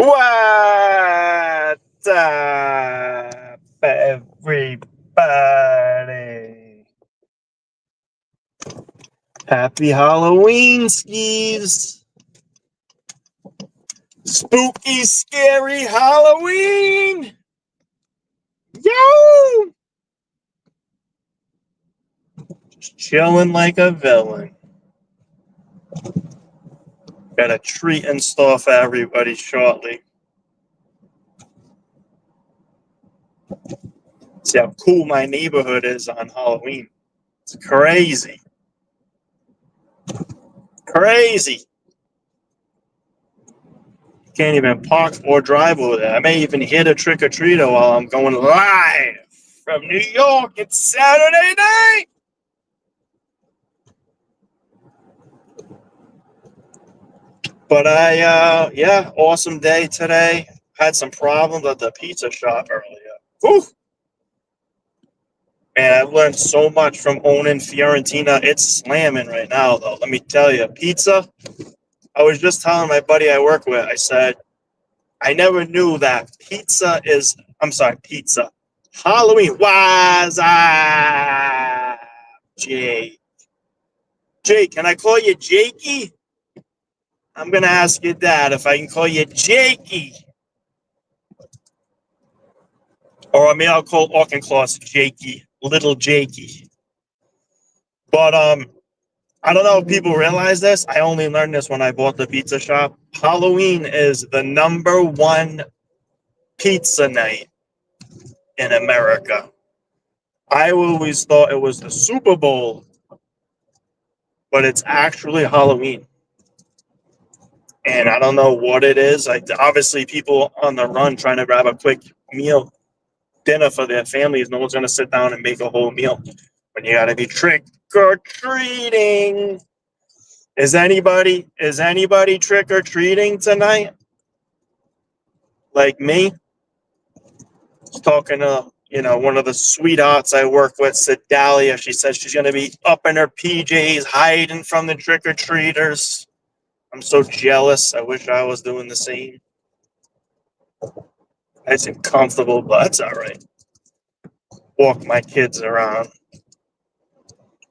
What's up, everybody? Happy Halloween, skis! Spooky, scary Halloween! Yo! Just chilling like a villain. Got a treat in store for everybody shortly. See how cool my neighborhood is on Halloween. It's crazy. Crazy. Can't even park or drive over there. I may even hit a trick-or-treater while I'm going live from New York. It's Saturday night. But awesome day today. Had some problems at the pizza shop earlier. Whew. Man, I've learned so much from owning Fiorentina. It's slamming right now, though. Let me tell you, pizza. I was just telling my buddy I work with, I said, I never knew that pizza. Halloween. What's up, Jake? Jake, can I call you Jakey? I'm going to ask your dad if I can call you Jakey. Or maybe I'll call Auchincloss Jakey, little Jakey. But I don't know if people realize this. I only learned this when I bought the pizza shop. Halloween is the #1 pizza night in America. I always thought it was the Super Bowl, but it's actually Halloween. And I don't know what it is. Obviously, people on the run trying to grab a quick meal, dinner for their families. No one's going to sit down and make a whole meal. But you got to be trick or treating. Is anybody trick or treating tonight? Like me? Just talking to one of the sweethearts I work with, Sedalia. She says she's going to be up in her PJs, hiding from the trick or treaters. I'm so jealous. I wish I was doing the same. Nice and comfortable, but it's all right. Walk my kids around.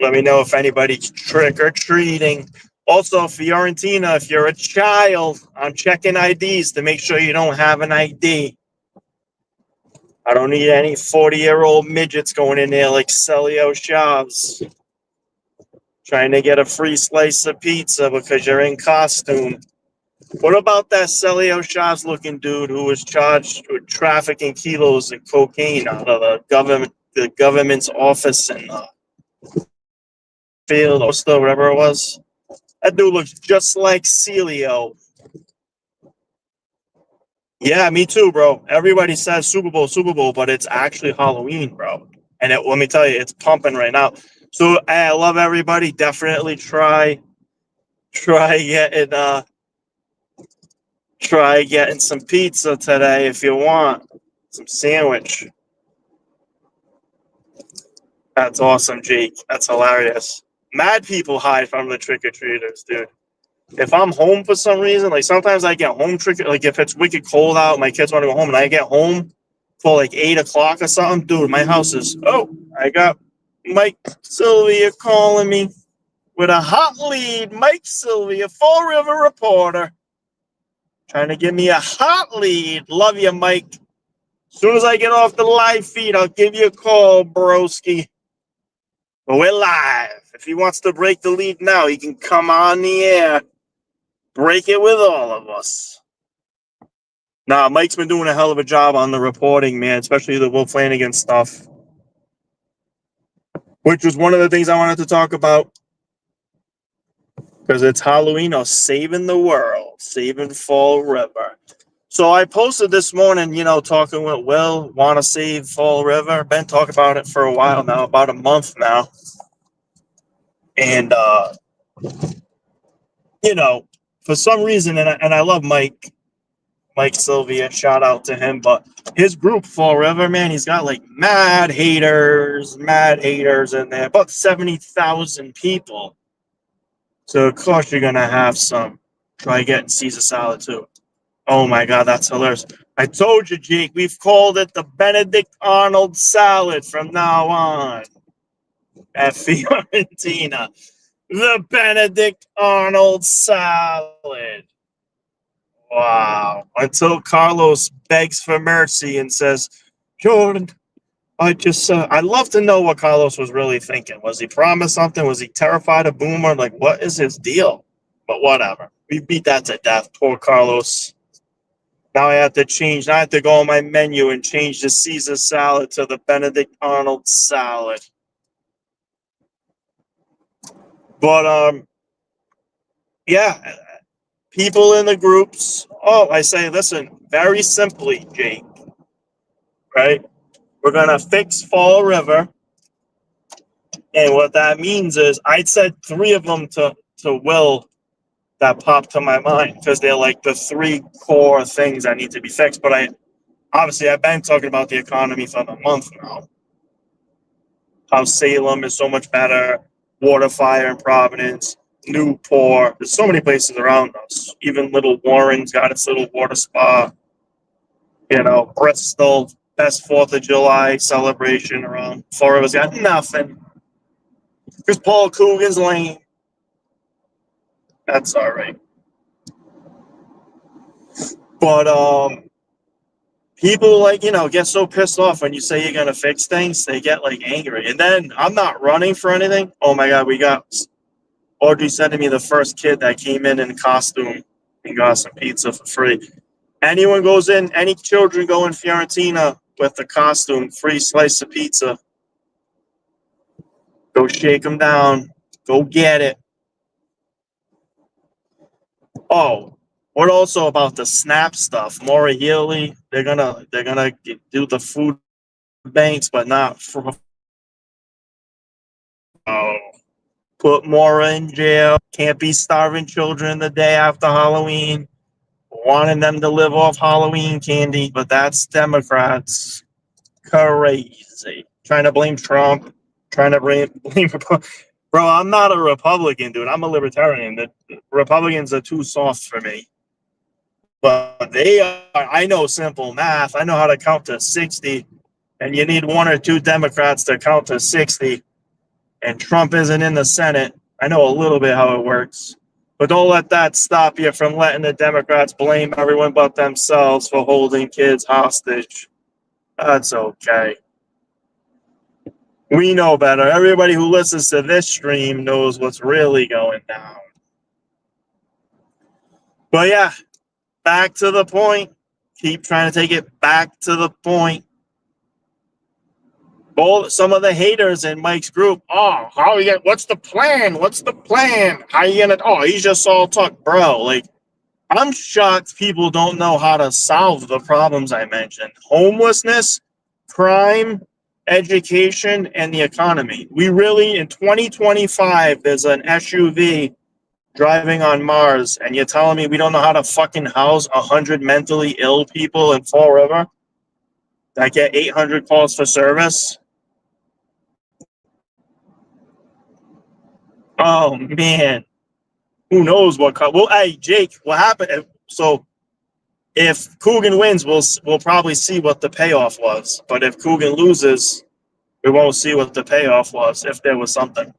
Let me know if anybody's trick or treating. Also, Fiorentina, if you're a child, I'm checking IDs to make sure you don't have an ID. I don't need any 40-year-old midgets going in there like Celio Shavs trying to get a free slice of pizza because you're in costume. What about that Celio Shavs looking dude who was charged with trafficking kilos of cocaine out of the government's office in Field or whatever it was? That dude looks just like Celio. Yeah, me too, bro. Everybody says Super Bowl, but it's actually Halloween, bro. And let me tell you, it's pumping right now. So I love everybody. Definitely try getting some pizza today if you want. Some sandwich. That's awesome, Jake. That's hilarious. Mad people hide from the trick-or-treaters, dude. If I'm home for some reason, like sometimes I get home like if it's wicked cold out, my kids want to go home, and I get home for like 8 o'clock or something, dude, my house is, I got Mike Sylvia calling me with a hot lead. Mike Sylvia, Fall River reporter, trying to give me a hot lead. Love you, Mike. As soon as I get off the live feed, I'll give you a call, broski. But we're live. If he wants to break the lead now, he can come on the air. Break it with all of us. Nah, Mike's been doing a hell of a job on the reporting, man, especially the Will Flanagan stuff, which was one of the things I wanted to talk about because it's Halloween or saving the world, saving Fall River. So I posted this morning, talking with Will, want to save Fall River. Been talking about it for a while now, about a month now. And, for some reason, and I love Mike Sylvia, shout out to him, but his group, Fall River, man, he's got like mad haters in there, about 70,000 people. So, of course, you're going to have some try getting Caesar salad, too. Oh my God, that's hilarious. I told you, Jake, we've called it the Benedict Arnold salad from now on at Fiorentina. The Benedict Arnold salad. Wow. Until Carlos begs for mercy and says, Jordan, I'd love to know what Carlos was really thinking. Was he promised something? Was he terrified of Boomer? Like, what is his deal? But whatever. We beat that to death. Poor Carlos. Now I have to change. Now I have to go on my menu and change the Caesar salad to the Benedict Arnold salad. But yeah, people in the groups. Oh, I say, listen, very simply, Jake. Right? We're gonna fix Fall River, and what that means is I said three of them to Will that popped to my mind because they're like the three core things that need to be fixed. But I've been talking about the economy for a month now. How Salem is so much better, Water Fire in Providence, Newport. There's so many places around us. Even Little Warren's got its little water spa. You know, Bristol, best 4th of July celebration around. Fall River's got nothing. Because Paul Coogan's lame. That's all right. But people get so pissed off when you say you're gonna fix things, they get like angry. And then I'm not running for anything. Oh my God, we got Audrey sending me the first kid that came in costume and got some pizza for free. Anyone goes in, any children go in Fiorentina with the costume, free slice of pizza. Go shake them down. Go get it. Oh, what also about the SNAP stuff? Maura Healey, they're gonna do the food banks, but not for. Oh, put Maura in jail. Can't be starving children the day after Halloween. Wanting them to live off Halloween candy, but that's Democrats. Crazy. Trying to blame Trump. Trying to blame. Bro, I'm not a Republican, dude. I'm a libertarian. The Republicans are too soft for me. But they are. I know simple math. I know how to count to 60, and you need one or two Democrats to count to 60. And Trump isn't in the Senate. I know a little bit how it works. But don't let that stop you from letting the Democrats blame everyone but themselves for holding kids hostage. That's okay. We know better. Everybody who listens to this stream knows what's really going down. But yeah, back to the point. Keep trying to take it back to the point. Some of the haters in Mike's group. Oh, how you get? What's the plan? What's the plan? How you gonna? Oh, he's just all talk, bro. Like, I'm shocked people don't know how to solve the problems I mentioned: homelessness, crime, education, and the economy. We really, in 2025, there's an SUV driving on Mars, and you're telling me we don't know how to fucking house 100 mentally ill people in Fall River that get 800 calls for service? Oh man, who knows what? Well, hey Jake, what happened? So if Coogan wins, we'll probably see what the payoff was. But if Coogan loses, we won't see what the payoff was if there was something.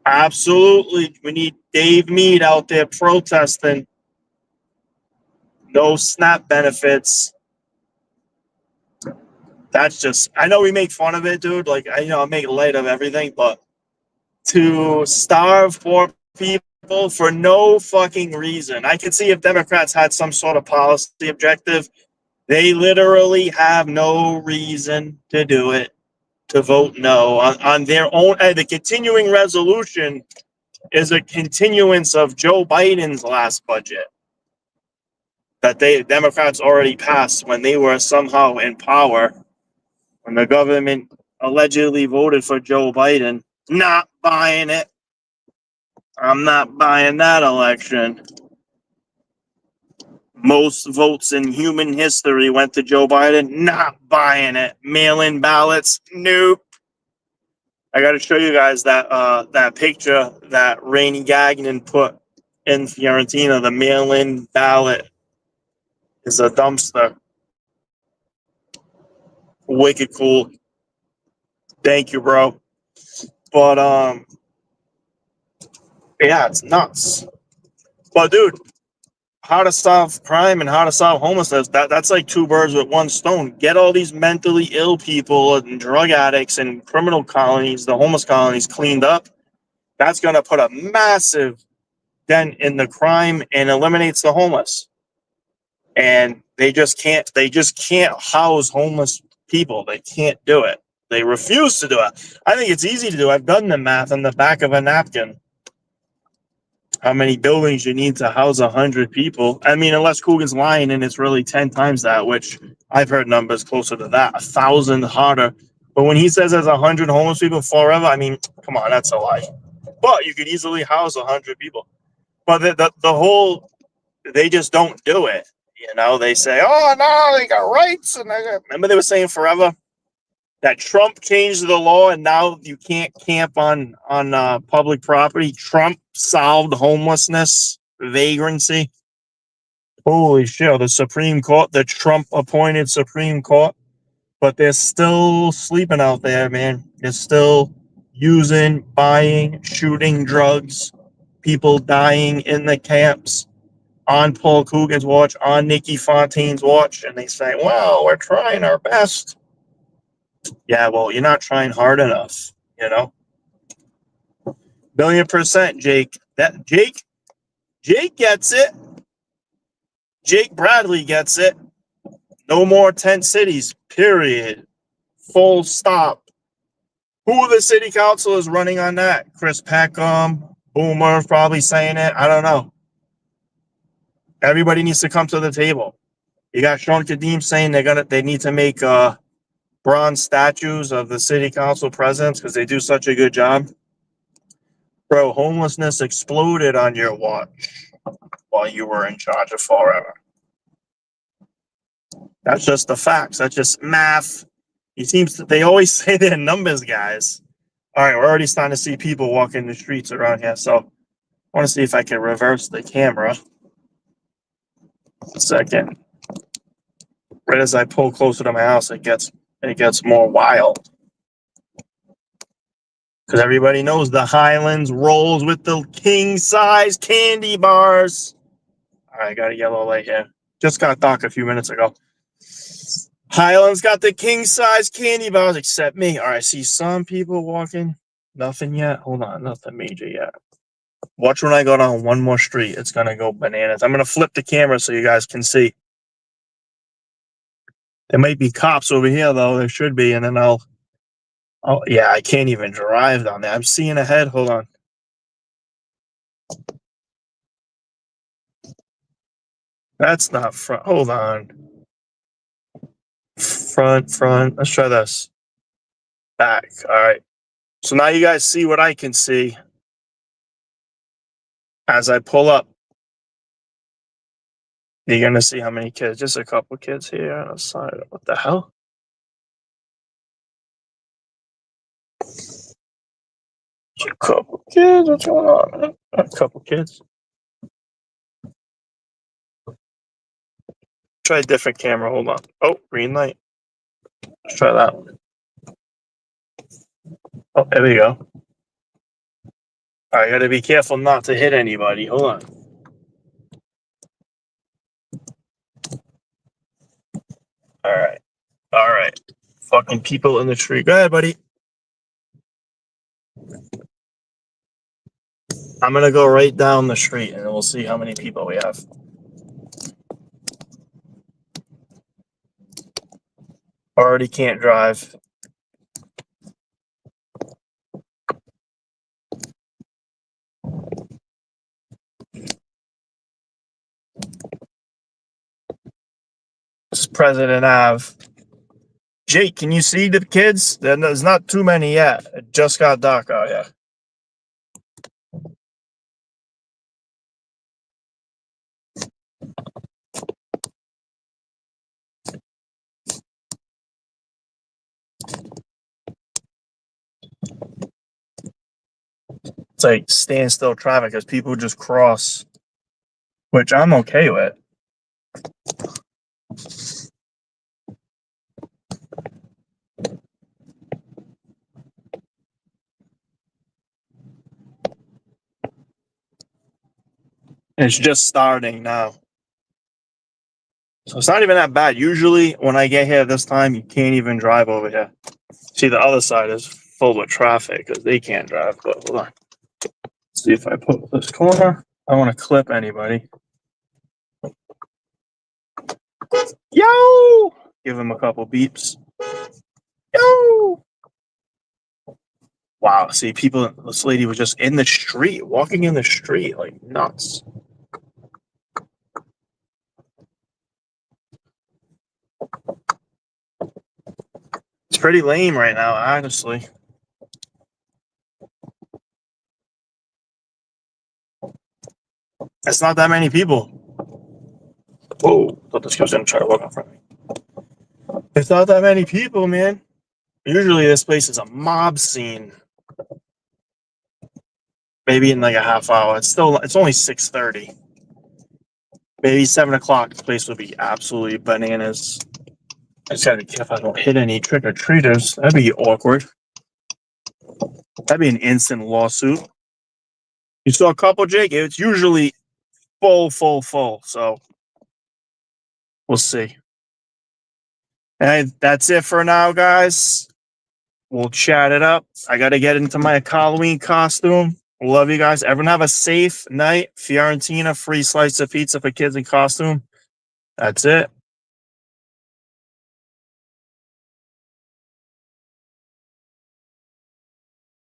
Absolutely, we need Dave Mead out there protesting. No SNAP benefits. That's just. I know we make fun of it, dude. Like I make light of everything, but to starve poor people for no fucking reason. I could see if Democrats had some sort of policy objective. They literally have no reason to do it, to vote no on their own. The continuing resolution is a continuance of Joe Biden's last budget that Democrats already passed when they were somehow in power, when the government allegedly voted for Joe Biden. Not buying it. I'm not buying that election. Most votes in human history went to Joe Biden. Not buying it. Mail-in ballots. Nope. I got to show you guys that picture that Rainey Gagnon put in Fiorentina, the mail-in ballot is a dumpster. Wicked cool. Thank you, bro. But yeah, it's nuts. But dude, how to solve crime and how to solve homelessness, that's like two birds with one stone. Get all these mentally ill people and drug addicts and criminal colonies, the homeless colonies, cleaned up. That's going to put a massive dent in the crime and eliminates the homeless. And they just can't house homeless people. They can't do it. They refuse to do it. I think it's easy to do. I've done the math on the back of a napkin. How many buildings you need to house 100 people? I mean, unless Coogan's lying and it's really 10 times that, which I've heard numbers closer to that, 1,000 harder. But when he says there's 100 homeless people forever, I mean, come on, that's a lie. But you could easily house 100 people. But the whole, they just don't do it. You know, they say, oh, no, they got rights. And remember they were saying forever that Trump changed the law and now you can't camp on public property. Trump solved homelessness, vagrancy. Holy shit, the Supreme Court, the Trump appointed Supreme Court, but they're still sleeping out there, man. They're still using, buying, shooting drugs, people dying in the camps on Paul Coogan's watch, on Nikki Fontaine's watch, and they say, well, we're trying our best. Yeah, well, you're not trying hard enough, you know? 1,000,000%, Jake. Jake gets it. Jake Bradley gets it. No more tent cities, period. Full stop. Who the city council is running on that? Chris Peckham, Boomer probably saying it. I don't know. Everybody needs to come to the table. You got Sean Kadim saying they need to make bronze statues of the city council presidents because they do such a good job. Bro, homelessness exploded on your watch while you were in charge of forever. That's just the facts. That's just math. They always say they're numbers, guys. All right, we're already starting to see people walking the streets around here. So I want to see if I can reverse the camera. A second. Right as I pull closer to my house, it gets more wild. Because everybody knows the Highlands rolls with the king-size candy bars. All right, I got a yellow light here. Just got dark a few minutes ago. Highlands got the king-size candy bars, except me. All right, I see some people walking. Nothing yet. Hold on, nothing major yet. Watch when I go down one more street. It's going to go bananas. I'm going to flip the camera so you guys can see. There might be cops over here, though. There should be, and then oh, yeah, I can't even drive down there. I'm seeing ahead. Hold on. That's not front. Hold on. Front. Let's try this. Back. All right. So now you guys see what I can see as I pull up. You're going to see how many kids. Just a couple kids here on the side. What the hell? A couple kids. What's going on, man? A couple kids. Try a different camera. Hold on. Oh, green light. Let's try that one. Oh, there we go. I got to be careful not to hit anybody. Hold on. All right. Fucking people in the tree. Go ahead, buddy. I'm going to go right down the street and we'll see how many people we have. Already can't drive. This is President Ave. Jake, can you see the kids? There's not too many yet. It just got dark out here. It's like standstill traffic because people just cross which I'm okay with. It's just starting now. So it's not even that bad. Usually when I get here this time, you can't even drive over here. See, the other side is full of traffic because they can't drive. But hold on. Let's see if I put this corner. I don't want to clip anybody. Yo! Give him a couple beeps. Yo! Wow, see, people, this lady was just in the street, walking in the street like nuts. It's pretty lame right now, honestly. It's not that many people. Whoa, thought this guy was gonna try to walk in front of me. It's not that many people, man. Usually this place is a mob scene. Maybe in like a half hour. It's only 6:30. Maybe 7 o'clock. This place will be absolutely bananas. I just gotta be careful I don't hit any trick-or-treaters. That'd be awkward. That'd be an instant lawsuit. You saw a couple, Jake? It's usually full. So we'll see. And that's it for now, guys. We'll chat it up. I got to get into my Halloween costume. Love you guys. Everyone have a safe night. Fiorentina, free slice of pizza for kids in costume. That's it.